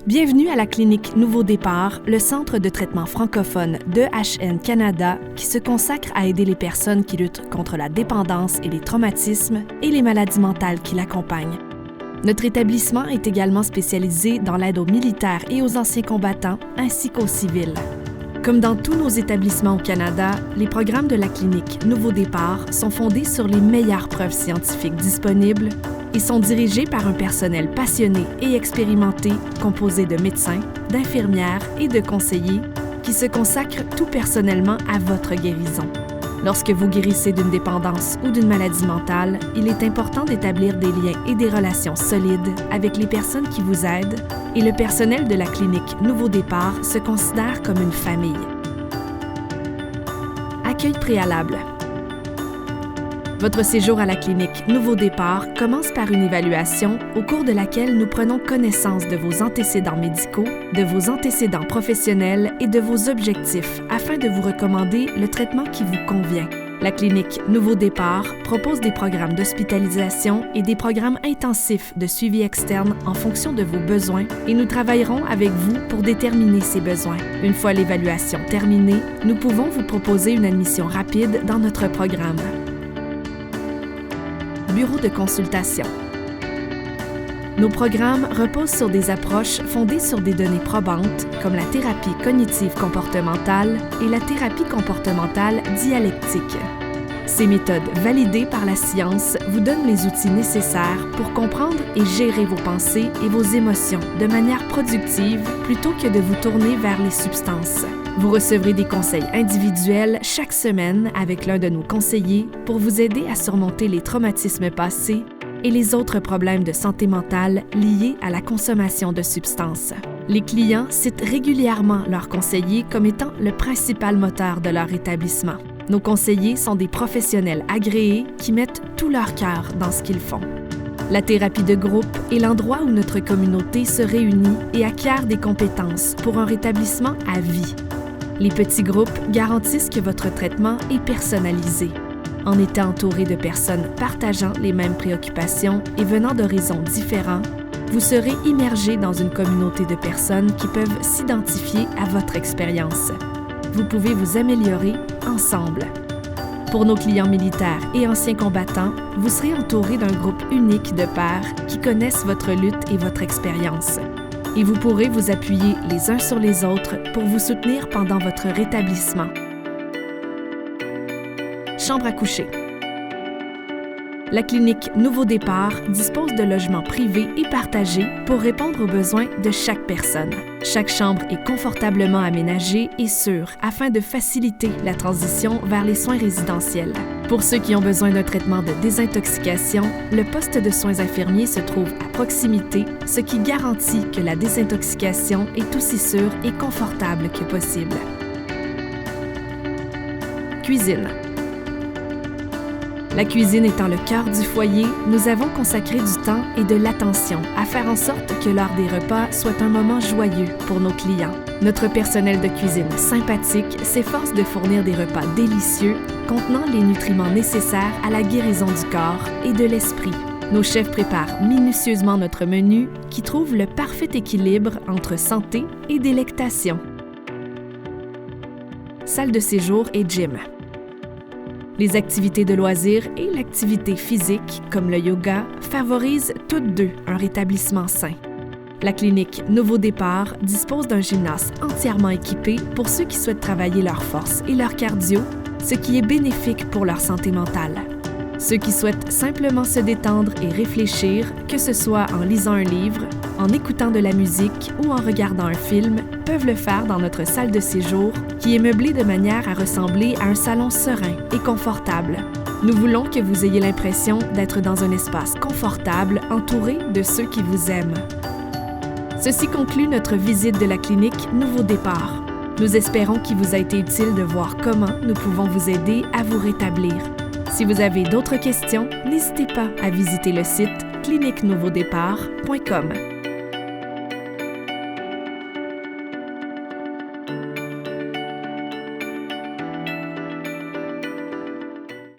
Bienvenue à la clinique Nouveau Départ, le centre de traitement francophone d'EHN Canada qui se consacre à aider les personnes qui luttent contre la dépendance et les traumatismes et les maladies mentales qui l'accompagnent. Notre établissement est également spécialisé dans l'aide aux militaires et aux anciens combattants ainsi qu'aux civils. Comme dans tous nos établissements au Canada, les programmes de la clinique Nouveau Départ sont fondés sur les meilleures preuves scientifiques disponibles et sont dirigés par un personnel passionné et expérimenté composé de médecins, d'infirmières et de conseillers qui se consacrent tout personnellement à votre guérison. Lorsque vous guérissez d'une dépendance ou d'une maladie mentale, il est important d'établir des liens et des relations solides avec les personnes qui vous aident et le personnel de la clinique Nouveau Départ se considère comme une famille. Accueil préalable. Votre séjour à la clinique Nouveau Départ commence par une évaluation au cours de laquelle nous prenons connaissance de vos antécédents médicaux, de vos antécédents professionnels et de vos objectifs afin de vous recommander le traitement qui vous convient. La clinique Nouveau Départ propose des programmes d'hospitalisation et des programmes intensifs de suivi externe en fonction de vos besoins et nous travaillerons avec vous pour déterminer ces besoins. Une fois l'évaluation terminée, nous pouvons vous proposer une admission rapide dans notre programme. Bureau de consultation. Nos programmes reposent sur des approches fondées sur des données probantes comme la thérapie cognitive comportementale et la thérapie comportementale dialectique. Ces méthodes validées par la science vous donnent les outils nécessaires pour comprendre et gérer vos pensées et vos émotions de manière productive plutôt que de vous tourner vers les substances. Vous recevrez des conseils individuels chaque semaine avec l'un de nos conseillers pour vous aider à surmonter les traumatismes passés et les autres problèmes de santé mentale liés à la consommation de substances. Les clients citent régulièrement leurs conseillers comme étant le principal moteur de leur établissement. Nos conseillers sont des professionnels agréés qui mettent tout leur cœur dans ce qu'ils font. La thérapie de groupe est l'endroit où notre communauté se réunit et acquiert des compétences pour un rétablissement à vie. Les petits groupes garantissent que votre traitement est personnalisé. En étant entouré de personnes partageant les mêmes préoccupations et venant d'horizons différents, vous serez immergé dans une communauté de personnes qui peuvent s'identifier à votre expérience. Vous pouvez vous améliorer ensemble. Pour nos clients militaires et anciens combattants, vous serez entouré d'un groupe unique de pairs qui connaissent votre lutte et votre expérience. Et vous pourrez vous appuyer les uns sur les autres pour vous soutenir pendant votre rétablissement. Chambre à coucher. La clinique Nouveau Départ dispose de logements privés et partagés pour répondre aux besoins de chaque personne. Chaque chambre est confortablement aménagée et sûre afin de faciliter la transition vers les soins résidentiels. Pour ceux qui ont besoin d'un traitement de désintoxication, le poste de soins infirmiers se trouve à proximité, ce qui garantit que la désintoxication est aussi sûre et confortable que possible. Cuisine. La cuisine étant le cœur du foyer, nous avons consacré du temps et de l'attention à faire en sorte que l'heure des repas soit un moment joyeux pour nos clients. Notre personnel de cuisine sympathique s'efforce de fournir des repas délicieux contenant les nutriments nécessaires à la guérison du corps et de l'esprit. Nos chefs préparent minutieusement notre menu qui trouve le parfait équilibre entre santé et délectation. Salle de séjour et gym. Les activités de loisirs et l'activité physique, comme le yoga, favorisent toutes deux un rétablissement sain. La clinique Nouveau Départ dispose d'un gymnase entièrement équipé pour ceux qui souhaitent travailler leur force et leur cardio, ce qui est bénéfique pour leur santé mentale. Ceux qui souhaitent simplement se détendre et réfléchir, que ce soit en lisant un livre, en écoutant de la musique ou en regardant un film, peuvent le faire dans notre salle de séjour qui est meublée de manière à ressembler à un salon serein et confortable. Nous voulons que vous ayez l'impression d'être dans un espace confortable entouré de ceux qui vous aiment. Ceci conclut notre visite de la clinique Nouveau Départ. Nous espérons qu'il vous a été utile de voir comment nous pouvons vous aider à vous rétablir. Si vous avez d'autres questions, n'hésitez pas à visiter le site cliniquenouveaudépart.com.